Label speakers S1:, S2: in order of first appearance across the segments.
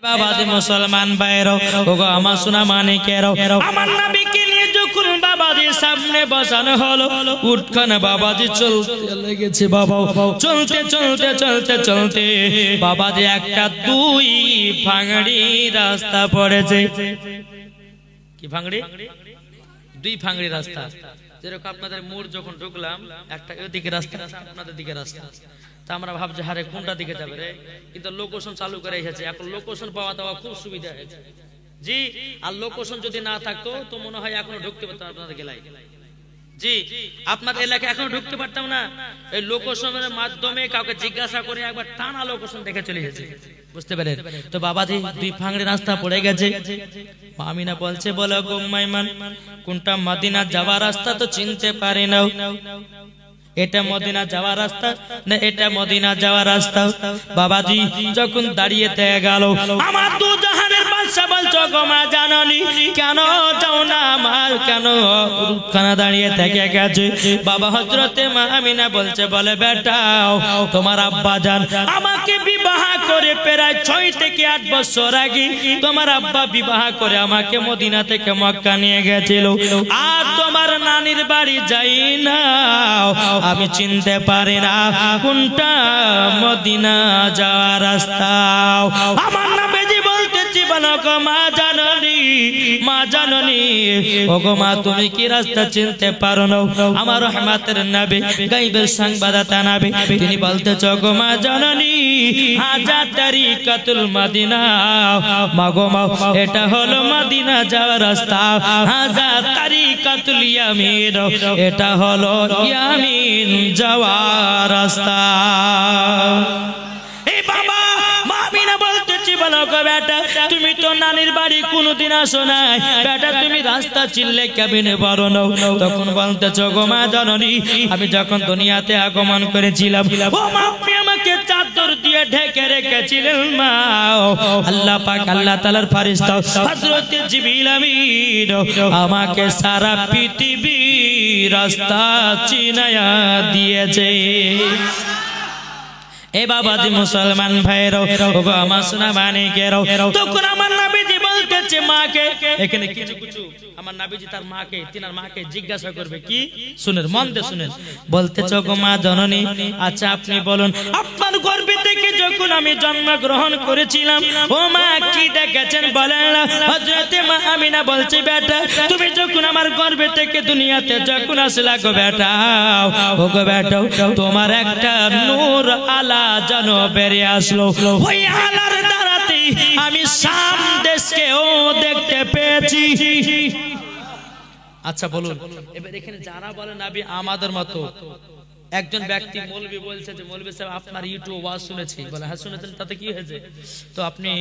S1: বাবাজি মুসলমান ভাইরা ওগো আমার সোনা মানিকেরা আমার নবীকে নিয়ে যখন বাবাজির সামনে বসানো হলো উঠখানে বাবাজি চলতে লেগেছে বাবা চলতে চলতে চলতে চলতে বাবাজি একটা দুই ভাঙড়ি রাস্তা পড়েছে কি ভাঙড়ি দুই ভাঙড়ি রাস্তা যেরকম আপনাদের মোড় যখন ঢুকলাম একটা ওইদিকে রাস্তা আপনাদের দিকে রাস্তা তা আমরা ভাবছি হারে কোনটা দিকে যাবে রে কিন্তু লোকেশন চালু করে এসেছে এখন লোকেশন পাওয়া দেওয়া খুব সুবিধা হয়েছে জি আর লোকেশন যদি না থাকতো তো মনে হয় এখনো ঢুকতে পারতাম আপনাদের গেলায় জি আপনাদের এলাকায় এখনো ঢুকতে পারতাম না এই লোকেশনের মাধ্যমে কাউকে জিজ্ঞাসা করে একবার টানা লোকেশন দেখে চলে গেছে বুঝতে পারেন তো বাবাজি দুই ভাঙড়ি রাস্তা পড়ে গেছে আমিনা বলছে বলো গো মাইমান কোনটা মদিনা যাওয়ার রাস্তা তো চিনতে পারি না এটা মদিনা যাওয়ার রাস্তা না এটা মদিনা যাওয়ার রাস্তা বাবাজি যখন দাঁড়িয়ে থেকে গেল আমার দু জাহানের বাদশা বলছো গো মা জাননি কেন যাও না আমার কেন রুখানা দাঁড়িয়ে থেকে গেছে বাবা হযরতে মা আমিনা বলছে বলে বেটাও তোমার আব্বা জান আমাকে বিবাহ করে প্রায় 6 থেকে 8 বছর আগে তোমার আব্বা বিবাহ করে আমাকে মদিনা থেকে মক্কা নিয়ে গেছিল আর তোমার নানির বাড়ি যাই না আমি চিনতে পারি না কোনটা মদিনা যাওয়ার রাস্তা আমার নবীজি বলতেছি বলো গো মা জাননি ওগো মা তুমি কি রাস্তা চিনতে পারো না আমার রহমতের নবী গায়বের সংবাদদাতা নবী তিনি বলতেছো গো মা জাননি হাজা তরিকাতুল মদিনা মাগো মা এটা হলো মদিনা যাওয়ার রাস্তা হাজা তরিকাতুল ইয়ামিন এটা হলো ইয়ামিন যাওয়ার রাস্তা এই বাবা মামিনা বলতেছি বলো গো বেটা তুমি তো নানির বাড়ি কোনদিন আসো নাই বেটা তুমি রাস্তা চিনলে কেমনে পারো না তখন বলতেছো গো মা জননী আমি যখন দুনিয়াতে আগমন করেছিলাম ও মা আপনি আমাকে চাদর দিয়ে ঢেকে রেখেছিলেন মা আল্লাহ পাক আল্লাহ তাআলার ফেরেশতা হযরত জিবরিল আমিন আমাকে সারা পৃথিবী রাস্তা চিনায়া দিয়েছে এ বাবাজি মুসলমান ভাইরা ওগো আমার সোনা মানিকেরা তখন আমার নবীজি বলতেছে মাকে এখানে কিছু কিছু আমার নবীজি তার মাকে তিনার মাকে জিজ্ঞাসা করবে কি শুনেন মন দিয়ে শুনেন বলতেছে গো মা জননী আচ্ছা আপনি বলুন আপনার গর্ভে থেকে যখন আমি জন্মগ্রহণ করেছিলাম ও মা কি দেখেছেন বলেন না হযরতে মা আমিনা বলছে বেটা তুমি যখন আমার গর্ভে থেকে দুনিয়াতে যখন আসলা গো বেটা ও গো বেটা তোমার একটা নূর আলা যেন বেরিয়ে আসলো ওই আলার দ্বারাতে আমি শাম দেশকেও দেখতে পেয়েছি আচ্ছা বলুন এবার এখানে যারা বলে নবী আমাদের মতো একজন ব্যক্তি মৌলবি বলছে যে মৌলবি সাহেব আপনার ইউটিউব ওয়াজ শুনেছি বলে হ্যাঁ শুনেছেন তাতে কি হয়েছে তো আপনি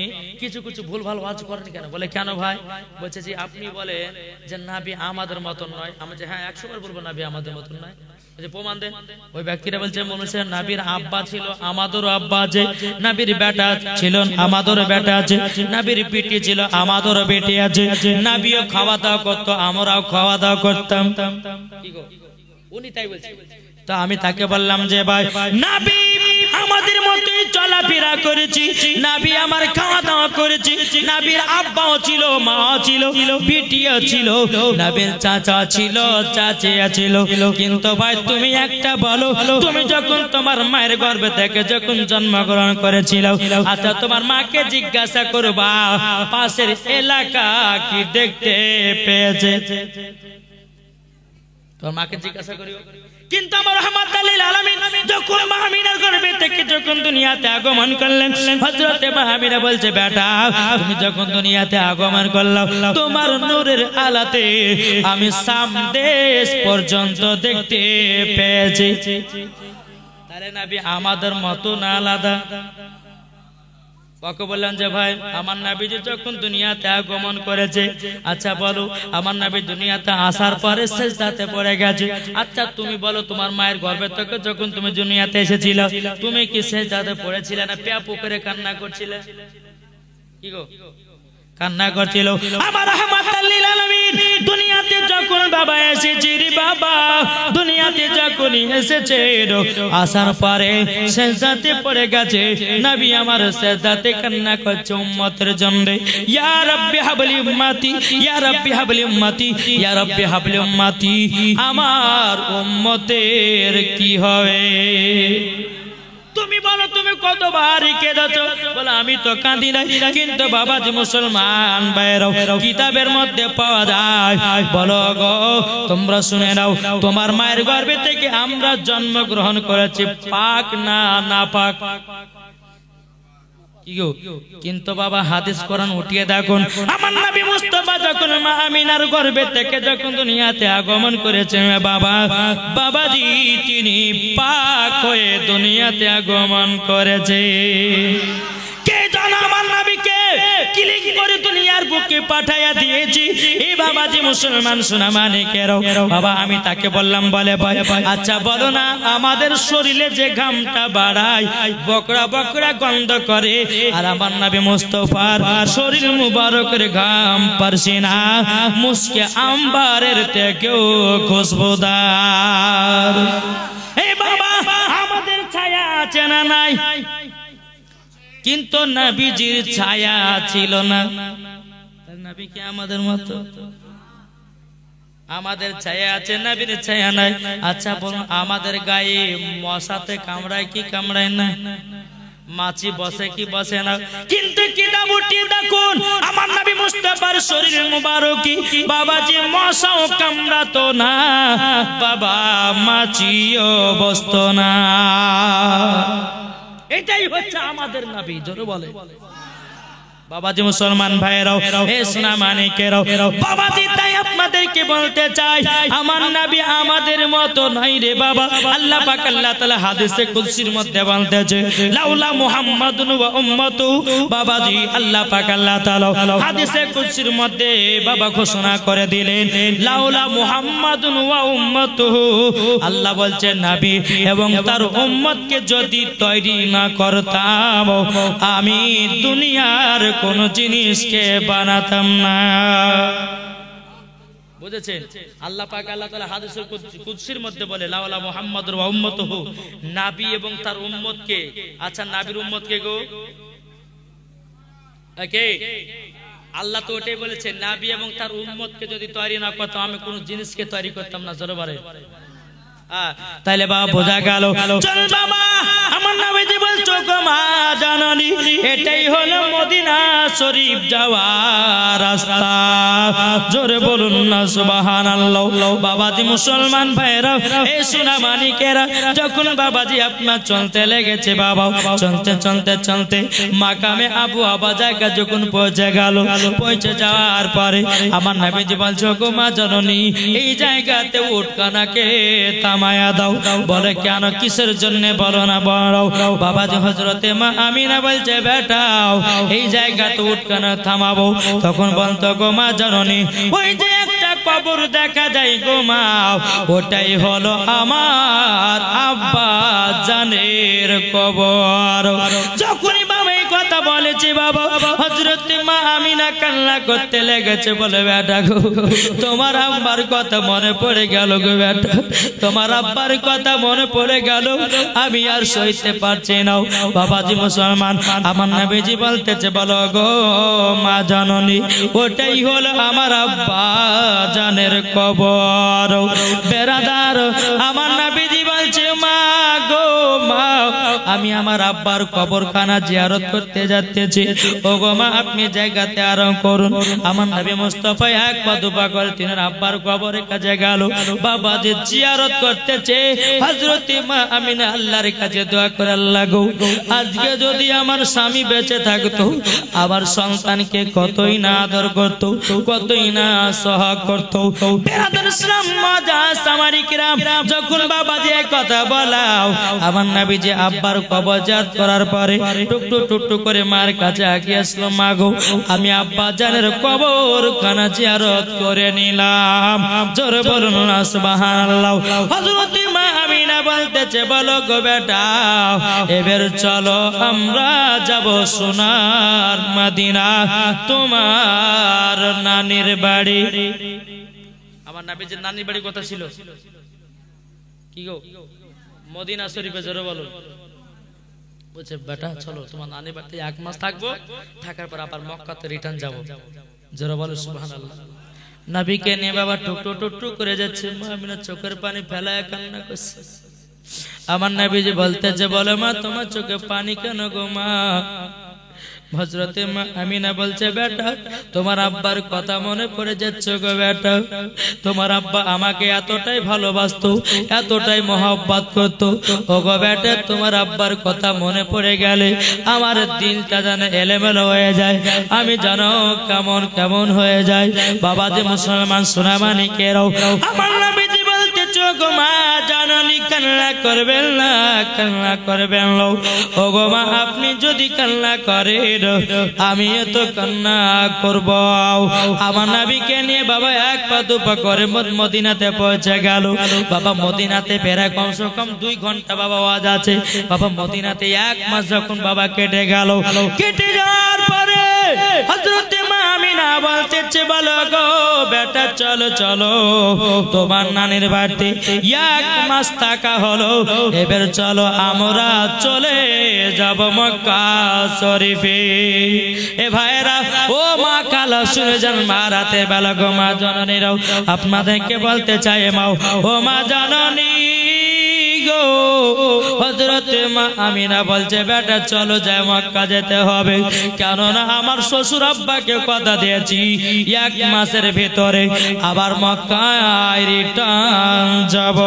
S1: কিছু কিছু ভুলভাল ওয়াজ করেন কেন বলে কেন ভাই বলছে যে আপনি বলেন যে নবী আমাদের মতন নয় আমি যে হ্যাঁ 100 বার বলবো নবী আমাদের মতন নয় প্রমাণ দেন ওই ব্যক্তিরা বলছে মনুষ্য নবীর আব্বা ছিল আমাদেরও আব্বা আছে নবীর বেটা ছিল আমাদেরও বেটা আছে নবীর বেটি ছিল আমাদেরও বেটি আছে নবীও খাওয়া দাওয়া করতো আমরাও খাওয়া দাওয়া করতাম কি গো উনি তাই বলছে তো আমি তাকে বললাম যে ভাই নবী আমাদের মতই চলাফেরা করেছি নবী আমার খাওয়া দাওয়া করেছি নবীর আব্বাও ছিল মাও ছিল বিটিও ছিল নবীর চাচা ছিল চাচিয়া ছিল কিন্তু ভাই তুমি একটা বলো তুমি যখন তোমার মায়ের গর্ভে থেকে যখন জন্মগ্রহণ করেছিল আচ্ছা তোমার মাকে জিজ্ঞাসা করবা পাশের এলাকা কি দেখতে পেয়েছে তোমার মাকে জিজ্ঞাসা করিও কিন্তু আমার রহমাতুল লিল আলামিন যখন মা আমিনার গর্ভে থেকে যখন দুনিয়াতে আগমন করলেন হযরতে মা আমিনা বলছে বেটা তুমি যখন দুনিয়াতে আগমন করলে তোমার নূরের আলোতে আমি শাম দেশ পর্যন্ত দেখতে পেয়েছি তাহলে নবী আমাদের মত না আলাদা ওকে বললেন যে ভাই আমার নবীজি যখন দুনিয়াতে আগমন করেছে আচ্ছা বলো আমার নবী দুনিয়াতে আসার পরে সিজদাতে পড়ে গেছে আচ্ছা তুমি বলো তোমার মায়ের গর্ভে থেকে যখন তুমি দুনিয়াতে এসেছিলে তুমি কি সিজদাতে পড়েছিলে না পেয়া পুকুরে কান্না করছিলে কি গো কান্না করছিল। আমার রাহমাতাল লিল আলামিন দুনিয়াতে যখন বাবা এসেছে রে বাবা, দুনিয়াতে যখন এসেছে আসার পরে সিজদাতে পড়ে গেছে, নবী আমার সিজদাতে কান্না করছে উম্মতের জন্য। ইয়া রাব্বি হাবলি উম্মতি, ইয়া রাব্বি হাবলি উম্মতি, ইয়া রাব্বি হাবলি উম্মতি, আমার উম্মতের কি হবে? তুমি বলো তুমি কতবার কেঁদেছো? বলে আমি তো কাঁদি না, কিন্তু বাবাজি মুসলমান ভাইরাও কিতাবের মধ্যে পাওয়া যায়। বলো গো তোমরা শুনে নাও, তোমার মায়ের গর্ভে থেকে আমরা জন্মগ্রহণ করেছি, পাক না নাপাক? কিন্তু বাবা হাদিস কোরআন উঠিয়ে দেখুন, আমার নবী মুস্তাফা যখন মা আমিনার গর্ভে থেকে যখন দুনিয়াতে আগমন করেছেন বাবা, বাবাজি তিনি পাক হয়ে দুনিয়াতে আগমন করেছে। কে জানো আমার নবীকে ক্লিক করে দুনিয়ার বুকে পাঠাইয়া দিয়েছি? এই বাবাজি মুসলমান সোনা মানিকেরও বাবা আমি তাকে বললাম, বলে আচ্ছা বলো না, আমাদের শরীরে যে ঘামটা বাড়ায় বকরা বকরা গন্ধ করে, আর আমার নবী মুস্তাফার শরীর মুবারকের ঘাম পারছি না মুস্কে আম্বারের থেকেও খুশবুদার। এই বাবা আমাদের ছায়া আছে না নাই? কিন্তু নবীজির ছায়া ছিল না। নবী কি আমাদের মতো? আমাদের ছায়া আছে, নবীর ছায়া নাই। আচ্ছা বলুন, আমাদের গায়ে মশাতে কামড়ায় কি কামড়ায় না? মাছি বসে কি বসে না? কিন্তু কিতাব উঠিয়ে দেখুন, আমার নবী মুস্তাফার শরীর মুবারকি বাবাজি মশাও কামড়াতো না, বাবা মাছিও বসতো না। এটাই হচ্ছে আমাদের নবী। জোরে বলে বাবাজি মুসলমান ভাইরাও, এ সোনা মানিকেরাও, বাবাজি তাই আপনাদেরকে বলতে চাই, আমার নবী আমাদের মতো নাই রে বাবা। আল্লাহ পাক আল্লাহ তাআলা হাদিসে কুদসির মধ্যে বলতেছে, লাউলা মুহাম্মাদুন ওয়া উম্মাতুহু, বাবাজি আল্লাহ পাক আল্লাহ তাআলা হাদিসে কুদসির মধ্যে বাবা ঘোষণা করে দিলেন, লাউলা মুহাম্মাদুন ওয়া উম্মাতুহু, আল্লাহ বলছেন নবী এবং তার উম্মতকে যদি তৈরি না করতাম আমি দুনিয়ার কোন জিনিসকে বানাতাম না। বুঝেছেন? আল্লাহ পাক আল্লাহ তাআলা হাদিসুল কুদসির মধ্যে বলে, লাউলা মুহাম্মাদুর ওয়া উম্মাতুহু, নবী এবং তার উম্মতকে। আচ্ছা নবীর উম্মতকে গো কে? আল্লাহ তো ওটাই বলেছে, নবী এবং তার উম্মতকে যদি তৈরি না করতাম আমি কোন জিনিসকে তৈরি করতাম না। জোরে বলে। তাইলে বাবা বোঝা গেল, চল বাবা আমার নবীজি বলছো গো মা জাননী, এটাই হলো মদিনা শরীফ যাওয়ার রাস্তা। জোরে বলুন না সুবহানাল্লাহ। বাবাজি মুসলমান ভাইরা, এই সোনা মানিকেরা, যখন বাবাজি আপনার চলতে লেগেছে বাবা, চলতে চলতে চলতে মাকামে আবু আবা জায়গা যখন পৌঁছে গেল, পৌঁছে যাওয়ার পরে আমার নবীজি বলছো গো মা জাননী, এই জায়গাতে উটখানাকে থামায়া দাও। বলে কেন, কিসের জন্য? বলো না বলো। বাবাজি হযরতে মা আমিনা বলছে, বেটাও এই জায়গাতে উটখানা থামাবো। তখন বলতো গো মা জননী, ওই যে একটা কবর দেখা যায় গো মা, ওটাই হলো আমার আব্বা জানের কবর। যখনই বাবা এই কথা বলেছে বাবা, হযরতে মা আমিনা কান্না করতে লেগেছে। বলে বেটা গো, তোমার আব্বার কথা মনে পড়ে গেল গো বেটা, তোমার আব্বার কথা মনে পড়ে গেল, আমি আর সইতে পারছি না। বাবাজি মুসলমান, আমার নবীজি বলতেছে, বলো গো মা জননী, ওটাই হলো আমার আব্বা জানের কবর। বেরাদার, আমার নবীজি বলছে, মা গো মা, আমি আমার আব্বার কবরখানা জিয়ারত করতে যাচ্তেছি। ও গো মা, আপনি জায়গাতে আরাম করুন। আমার নবী মুস্তাফা এক পা দুপা করে তিনার আব্বার কবরের কাছে গেল, বাবাজি জিয়ারত করতেছে। হযরতে মা আমিনা আল্লাহর কাছে দোয়া করে, আল্লাহ গো, আজকে যদি আমার স্বামী বেঁচে থাকতো, আমার সন্তানকে কতই না আদর করতো, কতই না সহায় করতো। বেরাদার ইসলাম মজা সামারি কিরাম, যখন বাবাজি এই কথা বলাও, আমার নবীজি আব্বার কবর জিয়ারত করার পরে টুকটু টুকটু করে মার কাছে আগিয়ে আসলো, মা গো, আমি আব্বা জানের কবরখানা জিয়ারত করে নিলাম। জোরে বলুন না সুবহানাল্লাহ। হযরতে মা আমিনা বলতেছে বলো গো বেটা এবার চলো আমরা যাব সোনার মদিনা তোমার নানির বাড়ি। আমার নবীজির নানির বাড়ি কথা ছিল কি গো মদিনা শরীফে, জোরে বলো। বলছে বেটা চলো তোমার নানির বাড়িতে 1 মাস থাকবো, থাকার পর আবার মক্কাতে রিটার্ন যাবো। জোরে বলো সুবহানাল্লাহ। নবীকে নিয়ে বাবা টুকটু টুকটু করে যাচ্ছে, মা আমিনা চোখের পানি ফেলায় কান্না করছে। আমার নবীজি বলতেছে বলে মা তোমার চোখে পানি কেন গো মা? হযরতে মা আমিনা বলছে বেটা তোমার আব্বার কথা মনে পড়ে যাচ্ছে গো বেটা, তোমার আব্বা আমাকে এতটাই ভালোবাসতো, এতটাই মহব্বত করতো, ও গো বেটা তোমার আব্বার কথা মনে পড়ে গেলে আমার দিলটা যেন এলোমেলো হয়ে যায়, আমি জানো কেমন কেমন হয়ে যায়। বাবা যে মুসলমান সোনামানিকেরাও আমার নবীজি বলতেছে গো মা জাননি কান্না করবেন না, কান্না করবেন না। ও গো মা আপনি যদি কান্না করেন আমিও তো কান্না করব। আমার নবীকে নিয়ে বাবা 1 পা 2 পা করে মদিনাতে পৌঁছে গেল। বাবা মদিনাতে প্রায় কমসে কম 2 ঘন্টা বাবা ওয়াজ আছে। বাবা মদিনাতে 1 মাস যখন বাবা কেটে গেল, কেটে যাওয়ার পরে হযরতে মা আমিনা বলতেছে বলো গো বেটা চলো চলো তোমার নানির বাড়িতে 1 মাস থাকা হলো, এবার চলো আমরা চলে যাব মক্কা শরীফে। এ ভাইরা ও মা কালা শুনে যান মা রাতে বেলা গো মা জননীরাও আপনাদেরকে বলতে চাই মা ও মা জননী গো হযরতে মা আমিনা বলছে বেটা চলো যাই মক্কা যেতে হবে, কেননা আমার শ্বশুর আব্বাকে কথা দিয়েছি 1 মাসের ভিতরে আবার মক্কায় রিটার্ন যাব।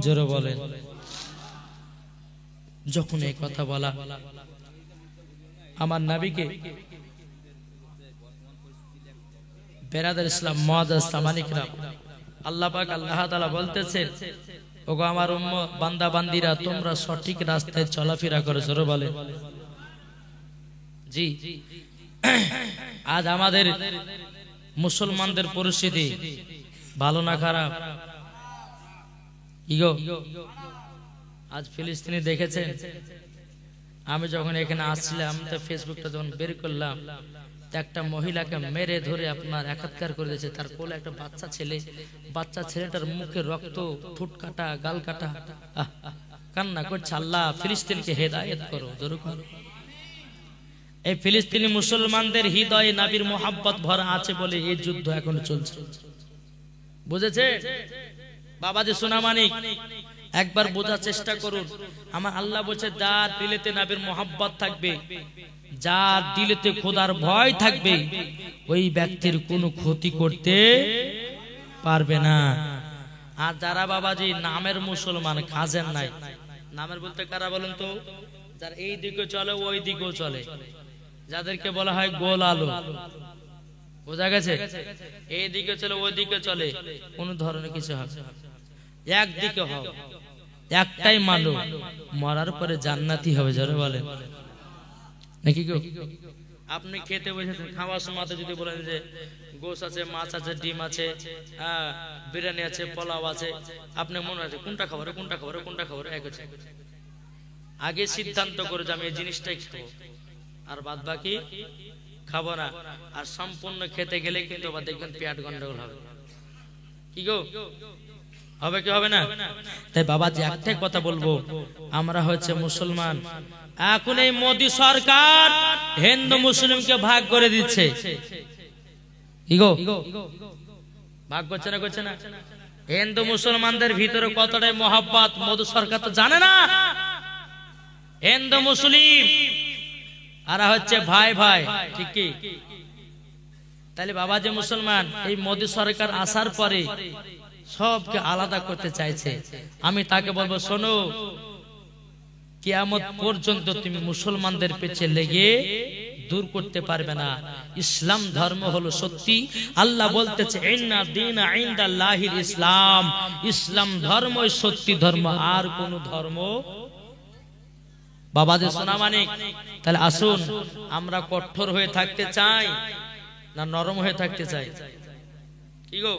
S1: জোরে বলেন। যখন এই কথা বলা আমার নবীকে বেরাদার ইসলাম মুআজ্জাজ সামানিকরা আল্লাহ পাক আল্লাহ তাআলা বলতেছেন ওগো আমার উম্মত বান্দা বান্দিরা তোমরা সঠিক রাস্তায় চলাফেরা করো। জোরে বলে জি। আজ আমাদের মুসলমানদের পরিস্থিতি ভালো না খারাপ? ইগো আজ ফিলিস্তিনি দেখেছেন? আমি যখন এখানে আসছিলাম তো ফেসবুকটা যখন বের করলাম, একটা মহিলাকে মেরে ধরে আপনার একাত্তর করে দিয়েছে, তার কোলে একটা বাচ্চা ছেলে, বাচ্চা ছেলেটার মুখে রক্ত, ঠোঁট কাটা, গাল কাটা, কান্না করছে আল্লাহ ফিলিস্তিনকে হেদায়েত করো। জোরে করো। এই ফিলিস্তিনি মুসলমানদের হৃদয়ে নবীর মোহাব্বত ভরা আছে বলে এই যুদ্ধ এখন চলছে, বুঝেছে বাবাজি সোনামানিক? একবার বোঝার চেষ্টা করুন। আমার আল্লাহ বলছে যার দিলেতে নবীর মোহাব্বত থাকবে, যার দিলেতে খোদার ভয় থাকবে, ওই ব্যক্তির কোনো ক্ষতি করতে পারবে না। আর যারা বাবাজি নামের মুসলমান, কাজের নাই, নামের বলতে কারা বলেন তো? যারা এই দিকে চলে ওই দিকেও চলে, যাদেরকে বলা হয় গোল আলো, বোঝা গেছে? এই দিকে চলে ওই দিকে চলে, কোন ধরনের কিছু হবে, একদিকে হবে, একটাই মানুষ মরার পরে জান্নাতি হবে। জোরে বলে নাকি গো? আপনি খেতে বসেছেন, খাওয়ার সময় যদি বলেন যে গোশ আছে, মাছ আছে, ডিম আছে, বিরিয়ানি আছে, পোলাও আছে, আপনি মনে আছে কোনটা খাবার কোনটা খাবার কোনটা খাবার এক আছে, আগে সিদ্ধান্ত করে যে আমি এই জিনিসটাই খাবো আর বাদ বাকি খাবো না। আর সম্পূর্ণ খেতে গেলে কিন্তু আবার দেখবেন পেট গন্ডগোল হবে। কি গো হবে কি হবে না? তাই বাবাজি একটাই কথা বলবো, আমরা হচ্ছে মুসলমান। এখন এই মোদী সরকার হিন্দু মুসলিমকে ভাগ করে দিচ্ছে। কি গো ভাগ করছে না? করছে না? হিন্দু মুসলমানদের ভিতরে কতটাই মহব্বত মোদী সরকার তো জানে না। হিন্দু মুসলিম আর হচ্ছে ভাই ভাই, ঠিক কি? তাহলে বাবা যে মুসলমান, এই মোদী সরকার আসার পরে সবকে আলাদা করতে চাইছে। আমি তাকে বলবো শোনো, কিয়ামত পর্যন্ত তুমি মুসলমানদের পেছে লেগে দূর করতে পারবে না। ইসলাম ধর্ম হলো সত্যি। আল্লাহ বলতেছে ইন্না দীনা ইনদাল্লাহিল ইসলাম, ইসলাম ধর্মই সত্যি ধর্ম, আর কোন ধর্ম। বাবাজি সোনামানিক, তাহলে আসুন আমরা কঠোর হয়ে থাকতে চাই না নরম হয়ে থাকতে চাই? কি গো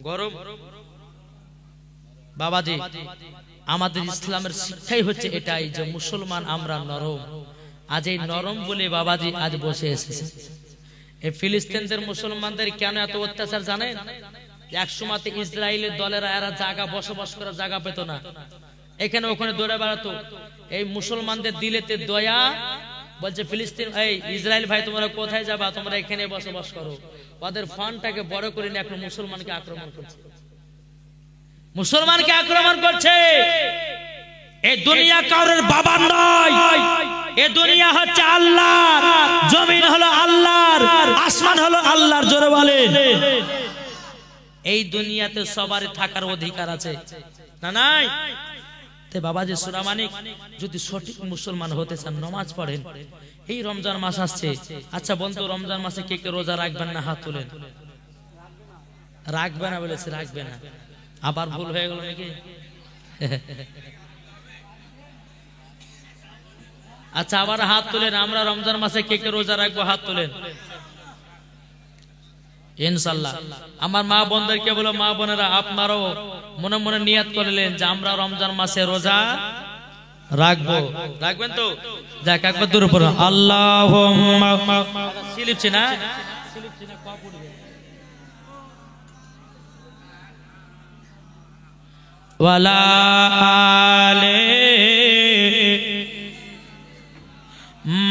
S1: গরম বাবাজি আমাদের ইসলামের শিক্ষাই হচ্ছে এটাই যে মুসলমান আমরা নরম। আজ এই নরম বলে বাবাজি আজ বসে এসেছে। এই ফিলিস্তিনদের মুসলমানদের কেন এত অত্যাচার জানেন? এক সময়তে ইসরায়েলের দলেরা এরা জায়গা বসবাস করার জায়গা পেত না, এখানে ওখানে দৌড়ে বেড়াতো। এই মুসলমানদের দিলেতে দয়া, বলছে ফিলিস্তিন এই ইসরায়েল ভাই তোমরা কোথায় যাবা, তোমরা এখানে বসবাস করো। ওদের ফান্ডটাকে বড় করে নিয়ে এখন মুসলমানকে আক্রমণ করছে, মুসলমানকে আক্রমণ করছে। এই দুনিয়া কারোর বাবার নয়, এই দুনিয়া হচ্ছে আল্লাহর, জমিন হলো আল্লাহর, আসমান হলো আল্লাহর। জোরে বলেন। এই দুনিয়াতে সবারই থাকার অধিকার আছে না নাই? তে বাবাজি সূরা মানিক যদি সঠিক মুসলমান হতে চান নামাজ পড়েন। এই রমজান মাস আসছে, আচ্ছা বলতো রমজান মাসে কে কে রোজা রাখবেন না? হাত তুলেন। রাখবে না বলেছে, রাখবে না। আবার ভুল হয়ে গেল নাকি? আচ্ছা আবার হাত তুলেন। আমরা রমজান মাসে কে কে রোজা রাখবো? হাত তুলেন ইনশাআল্লাহ। আমার মা বোনদেরকে বলো, মা বোনেরা আপনারাও মনে মনে নিয়ত করলেন যে আমরা রমজান মাসে রোজা রাখবো। রাখবেন তো? যাক একবার দূরে পড়ো। আল্লাহুম্মা সিলিপছি না ওয়ালা আলে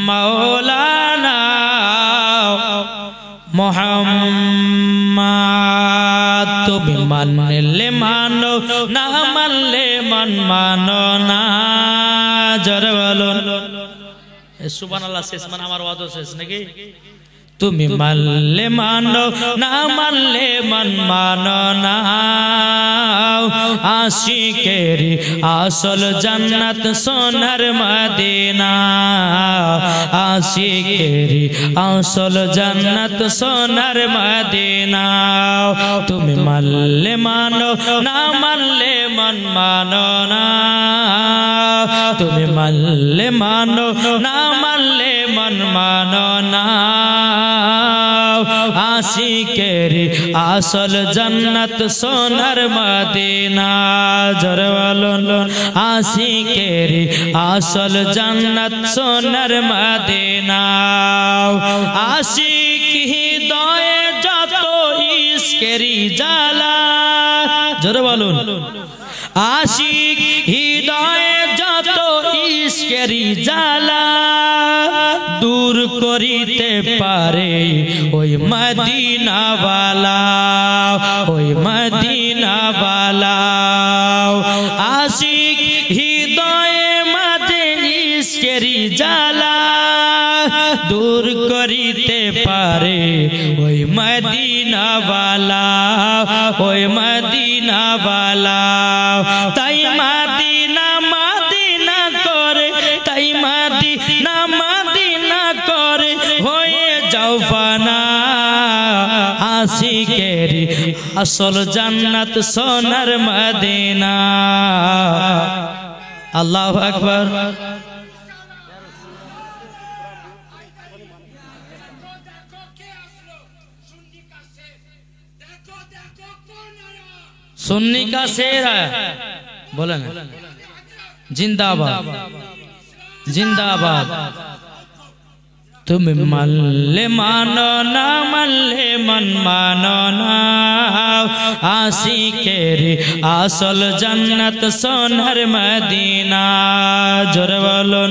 S1: মাওলানা মুহাম্মদ। তুমি মানলে মানো, না মানলে মানো না। জোরে বলুন সুবহানাল্লাহ। শেষ মানে আমার ওয়াজ শেষ নাকি? তুমি মানলে মানো, না মানলে মানো না। আশিকের আসল জান্নাত সোনার মদিনা, আশিকের আসল জান্নাত সোনার মদিনা। তুমি মানলে মানো, না মানলে মানো না। তুমি মানলে মানো, না মানলে মানো না। আশিকের আসল জান্নাত সোনার মদিনা। জোরে বলুন আশিকের আসল জান্নাত সোনার মদিনা। আশিক হৃদয়ে যত ইশকেরি জ্বালা। জোরে বলুন আশিক হৃদয়ে যত ইশকেরি জ্বালা দূর করিতে পারে ওই মদিনাওয়ালা, ওই মদিনাওয়ালা। আশিক হৃদয়ে মাঝে ইশকেরি জ্বালা দূর করিতে পারে ওই মদিনাওয়ালা, ওই মদিনাওয়ালা। তাই মদিনা মদিনা করে, তাই মদিনা মদিনা করে হয়ে যাও ফানা। আশিকের আসল জান্নাত সোনার মদিনা। আল্লাহু আকবার। सुन्नी का शेर है, बोले ना जिंदाबाद जिंदाबाद। तुम मल्ले मानो ना मल्ले मन मानो ना। आशिकेर आसल जन्नत सोनार मदीना। जोरे बोलो।